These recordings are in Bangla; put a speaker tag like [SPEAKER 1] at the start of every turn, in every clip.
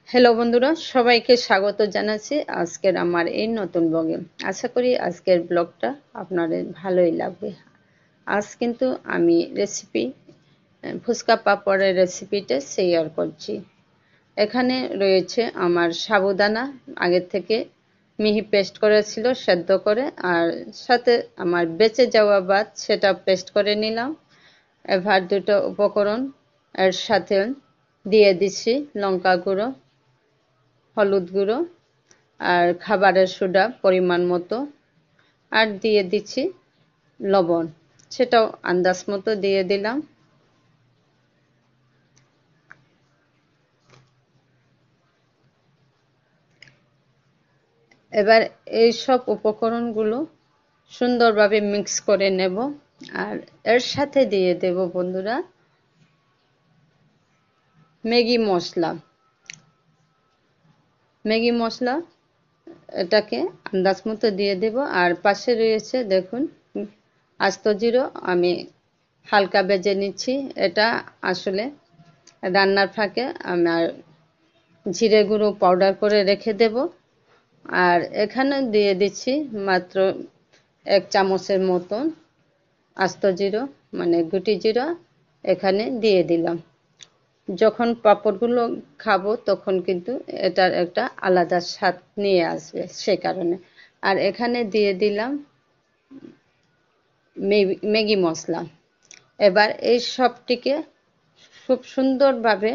[SPEAKER 1] হ্যালো বন্ধুরা, সবাইকে স্বাগত জানাচ্ছি আজকের আমার এই নতুন ব্লগে। আশা করি আজকের ব্লগটা আপনাদের ভালোই লাগবে। আজ কিন্তু আমি ফুচকা পাপড়ের রেসিপিটা শেয়ার করছি। এখানে রয়েছে আমার সাবুদানা, আগের থেকে মিহি পেস্ট করেছিল সেদ্ধ করে, আর সাথে আমার বেঁচে যাওয়া ভাত, সেটা পেস্ট করে নিলাম। এবার দুটো উপকরণ এর সাথে দিয়ে দিচ্ছি লঙ্কা গুঁড়ো, হলুদ গুঁড়ো আর খাবারের সোডা পরিমাণ মতো, আর দিয়ে দিচ্ছি লবণ, সেটাও আন্দাজ মতো দিয়ে দিলাম। এবার এই সব উপকরণগুলো সুন্দরভাবে মিক্স করে নেব, আর এর সাথে দিয়ে দেব বন্ধুরা ম্যাগি মশলা। এটাকে আন্দাজ মতো দিয়ে দেব। আর পাশে রয়েছে দেখুন আস্ত জিরো, আমি হালকা ভেজে নিচ্ছি। এটা আসলে রান্নার ফাঁকে আমার জিরে গুঁড়ো পাউডার করে রেখে দেব। আর এখানে দিয়ে দিচ্ছি মাত্র 1 চামচের মতন আস্ত জিরো, মানে গুটি জিরা এখানে দিয়ে দিলাম। যখন পাঁপড়গুলো খাবো তখন কিন্তু এটার একটা আলাদা স্বাদ নিয়ে আসবে, সে কারণে। আর এখানে দিয়ে দিলাম ম্যাগি মশলা। এবার এই সবটিকে খুব সুন্দরভাবে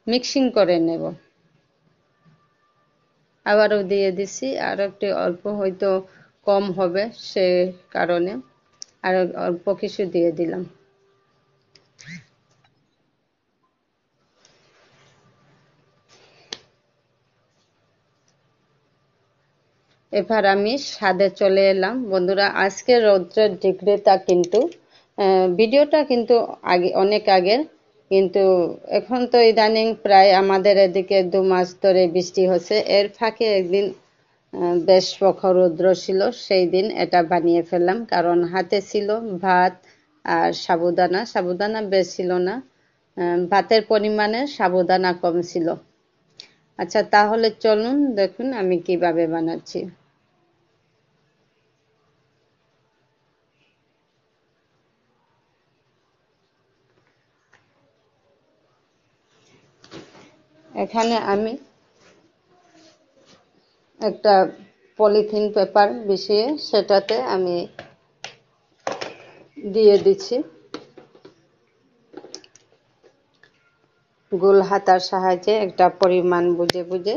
[SPEAKER 1] মিক্সিং করে নেব। আবারও দিয়ে দিছি, আর একটু অল্প হয়তো কম হবে, সে কারণে আর অল্প কিছু দিয়ে দিলাম। এবার আমি স্বাদে চলে এলাম বন্ধুরা। আজকে রৌদ্রের ডিগ্রিটা কিন্তু ভিডিওটা কিন্তু অনেক আগের, কিন্তু এখন তো ইদানিং প্রায় আমাদের এদিকে 2 মাস ধরে বৃষ্টি হচ্ছে। এর ফাঁকে একদিন বেশ প্রখর রৌদ্র ছিল, সেই দিন এটা বানিয়ে ফেললাম, কারণ হাতে ছিল ভাত আর সাবুদানা বেশ ছিল না, ভাতের পরিমাণে সাবুদানা কম ছিল। আচ্ছা, তাহলে চলুন দেখুন আমি কিভাবে বানাচ্ছি। এখানে আমি একটা পলিথিন পেপার বিছিয়ে সেটাতে আমি দিয়ে দিচ্ছি গোল হাতার সাহায্যে, একটা পরিমাণ বুঝে বুঝে।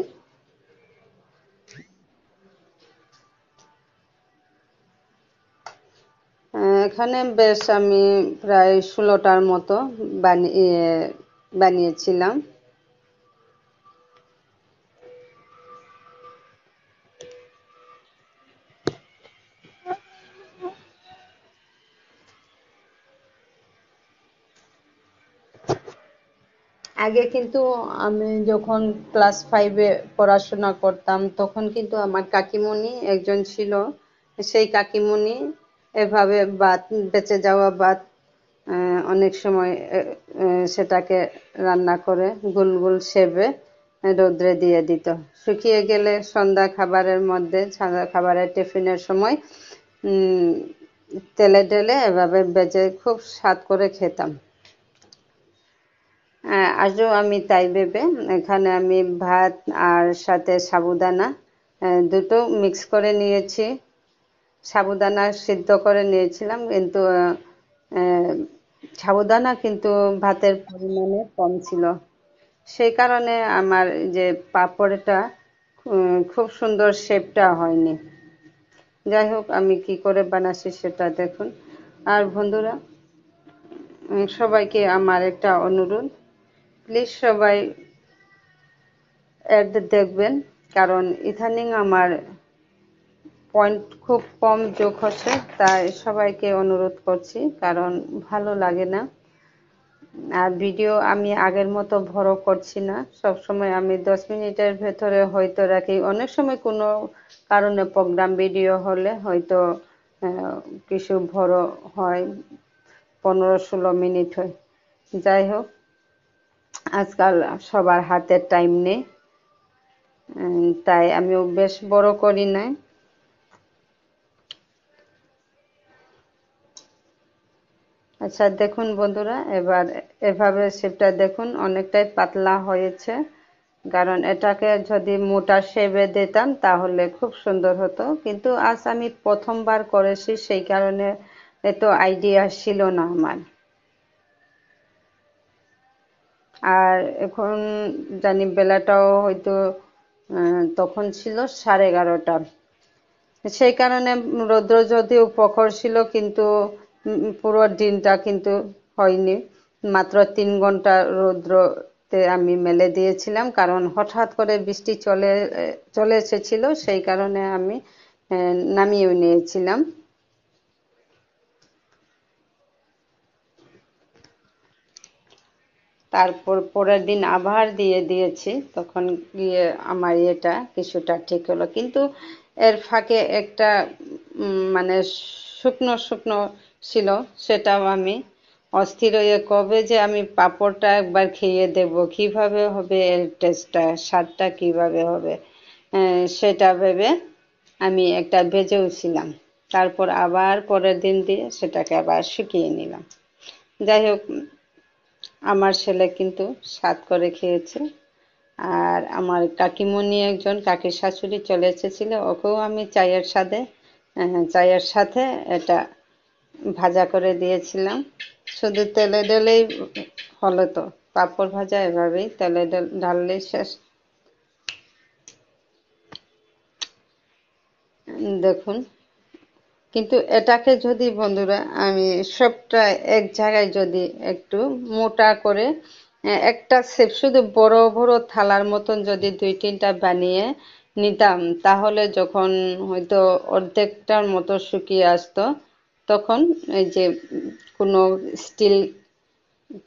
[SPEAKER 1] এখানে বেশ আমি প্রায় 16টার মতো বানিয়েছিলাম। আগে কিন্তু আমি যখন ক্লাস 5-এ পড়াশোনা করতাম, তখন কিন্তু আমার কাকিমণি একজন ছিল। সেই কাকিমণি এভাবে ভাত, বেঁচে যাওয়া ভাত অনেক সময় সেটাকে রান্না করে গোল গোল শেপে রৌদ্রে দিয়ে দিত। শুকিয়ে গেলে সন্ধ্যা খাবারের মধ্যে, সন্ধ্যা খাবারের টিফিনের সময় তেলে ঢেলে এভাবে ভেজে খুব স্বাদ করে খেতাম। আজও আমি তাই ভেবে এখানে আমি ভাত আর সাথে সাবুদানা দুটো মিক্স করে নিয়েছি। সাবুদানা সিদ্ধ করে নিয়েছিলাম, কিন্তু সাবুদানা কিন্তু ভাতের পরিমাণে কম ছিল, সেই কারণে আমার যে পাঁপড়টা খুব সুন্দর শেপটা হয়নি। যাই হোক, আমি কি করে বানাচ্ছি সেটা দেখুন। আর বন্ধুরা, সবাইকে আমার একটা অনুরোধ, প্লিজ সবাই অ্যাড দেখবেন, কারণ ইদানিং আমার পয়েন্ট খুব কম যোগ হচ্ছে। তাই সবাইকে অনুরোধ করছি, কারণ ভালো লাগে না। আর ভিডিও আমি আগের মতো বড় করছি না, সব সময় আমি 10 মিনিটের ভেতরে হয়তো রাখি। অনেক সময় কোনো কারণে প্রোগ্রাম ভিডিও হলে হয়তো কিছু বড় হয়, 15-16 মিনিট হয়। যাই হোক, আজকাল সবার হাতে টাইম নেই, তাই আমিও বেশ বড় করি নাই। আচ্ছা দেখুন বন্ধুরা, এবার এভাবে শেপটা দেখুন অনেকটাই পাতলা হয়েছে, কারণ এটাকে যদি মোটা শেপে দিতাম তাহলে খুব সুন্দর হতো, কিন্তু আজ আমি প্রথমবার করেছি সেই কারণে এত আইডিয়া ছিল না আমার। আর এখন জানি বেলাটাও হয়তো তখন ছিল 11:30। সেই কারণে রৌদ্র যদিও প্রখর ছিল, কিন্তু পুরো দিনটা কিন্তু হয়নি। মাত্র 3 ঘন্টা রৌদ্রতে আমি মেলে দিয়েছিলাম, কারণ হঠাৎ করে বৃষ্টি চলে এসেছিল, সেই কারণে আমি নামিয়ে নিয়েছিলাম। তারপর পরের দিন আবার দিয়েছি, তখন গিয়ে আমার এটা কিছুটা ঠিক হলো, কিন্তু এর ফাঁকে একটা মানে শুকনো শুকনো ছিল, সেটাও আমি অস্থির হয়ে কবে যে আমি পাঁপড়টা একবার খেয়ে দেব, কিভাবে হবে এর টেস্টটা, স্বাদটা কিভাবে হবে, সেটা ভেবে আমি একটা ভেজেও ছিলাম। তারপর আবার পরের দিন দিয়ে সেটাকে আবার শুকিয়ে নিলাম। যাই হোক, আমার ছেলে কিন্তু স্বাদ করে খেয়েছে। আর আমার কাকিমণি, একজন কাকির শাশুড়ি চলে এসেছিল, ওকেও আমি চায়ের সাথে এটা ভাজা করে দিয়েছিলাম। শুধু তেলে ঢেলেই হলো তো, পাঁপড় ভাজা এভাবেই তেলে ঢাললেই শেষ। দেখুন, কিন্তু এটাকে যদি বন্ধুরা আমি সবটা এক জায়গায় যদি একটু মোটা করে একটা শেপ শুধু বড় বড় থালার মতন যদি 2-3টা বানিয়ে নিতাম, তাহলে যখন হয়তো অর্ধেকটার মতো শুকিয়ে আসতো, তখন এই যে কোনো স্টিল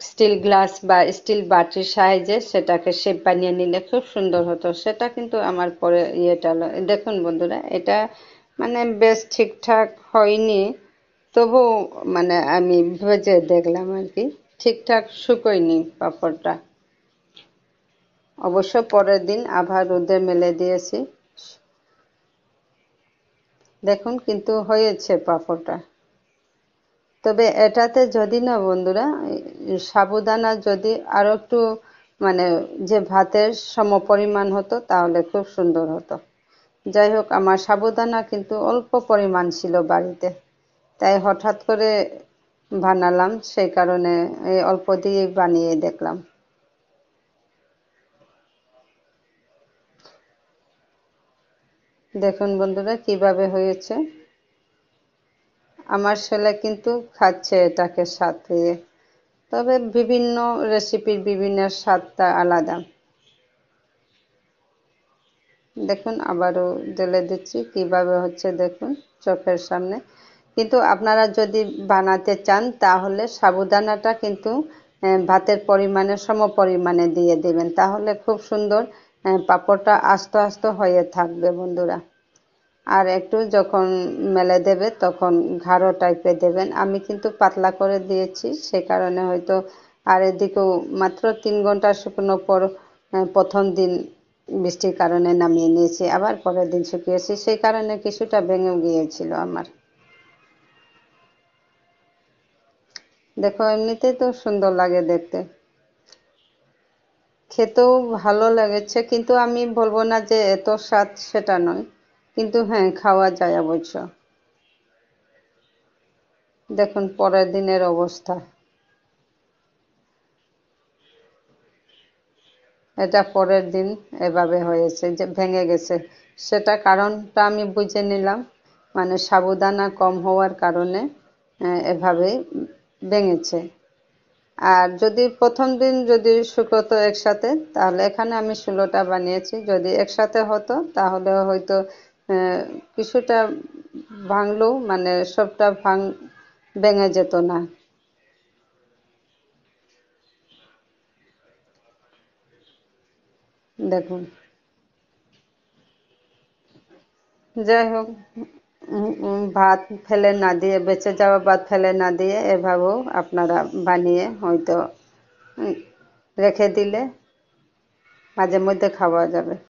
[SPEAKER 1] স্টিল গ্লাস বা স্টিল বাটির সাহায্যে সেটাকে শেপ বানিয়ে নিলে খুব সুন্দর হতো। সেটা কিন্তু আমার পরে ইয়েটা দেখুন বন্ধুরা, এটা মানে বেশ ঠিকঠাক হয়নি, তবু মানে আমি ভেজে দেখলাম আর কি, ঠিকঠাক শুকোয়নি পাঁপড়টা। অবশ্য পরের দিন আবার রোদে মেলে দিয়েছি, দেখুন কিন্তু হয়েছে পাঁপড়টা। তবে এটাতে যদি না বন্ধুরা সাবুদানা যদি আরো একটু মানে যে ভাতের সমপরিমাণ হতো তাহলে খুব সুন্দর হতো। যাই হোক, আমার সাবুদানা কিন্তু অল্প পরিমাণ ছিল বাড়িতে, তাই হঠাৎ করে বানালাম, সেই কারণে এই অল্প দিয়ে বানিয়ে দেখলাম। দেখুন বন্ধুরা কিভাবে হয়েছে। আমার ছেলে কিন্তু খাচ্ছে এটাকে সাথে, তবে বিভিন্ন রেসিপির বিভিন্ন স্বাদটা আলাদা। দেখুন আবারও ঢেলে দিচ্ছি, কিভাবে হচ্ছে দেখুন চোখের সামনে। কিন্তু আপনারা যদি বানাতে চান তাহলে সাবুদানাটা কিন্তু ভাতের পরিমাণে সম পরিমাণে দিয়ে দেবেন, তাহলে খুব সুন্দর পাঁপড়টা আস্ত আস্ত হয়ে থাকবে বন্ধুরা। আর একটু যখন মেলে দেবে তখন গাঢ় টাইপের দেবেন, আমি কিন্তু পাতলা করে দিয়েছি, সে কারণে হয়তো। আর এদিকেও মাত্র 3 ঘন্টা শুকনোর পর প্রথম দিন বৃষ্টির কারণে নামিয়ে নিয়েছি, আবার পরের দিন শুকিয়েছি, সেই কারণে কিছুটা ভেঙেও গিয়েছিল আমার। দেখো এমনিতেই তো সুন্দর লাগে দেখতে, খেতেও ভালো লেগেছে, কিন্তু আমি বলবো না যে এত স্বাদ, সেটা নয়, কিন্তু হ্যাঁ খাওয়া যায় অবশ্য। দেখুন পরের দিনের অবস্থা, এটা পরের দিন এভাবে হয়েছে যে ভেঙে গেছে, সেটা কারণটা আমি বুঝে নিলাম, মানে সাবুদানা কম হওয়ার কারণে এভাবে ভেঙেছে। আর যদি প্রথম দিন যদি শুকোতো একসাথে, তাহলে এখানে আমি 16টা বানিয়েছি, যদি একসাথে হতো তাহলে হয়তো কিছুটা ভাঙলেও মানে সবটা ভেঙে যেত না। দেখুন, যাই হোক, ভাত ফেলে না দিয়ে, বেঁচে যাওয়া ভাত ফেলে না দিয়ে এভাবেও আপনারা বানিয়ে হয়তো রেখে দিলে মাঝে মধ্যে খাওয়া যাবে।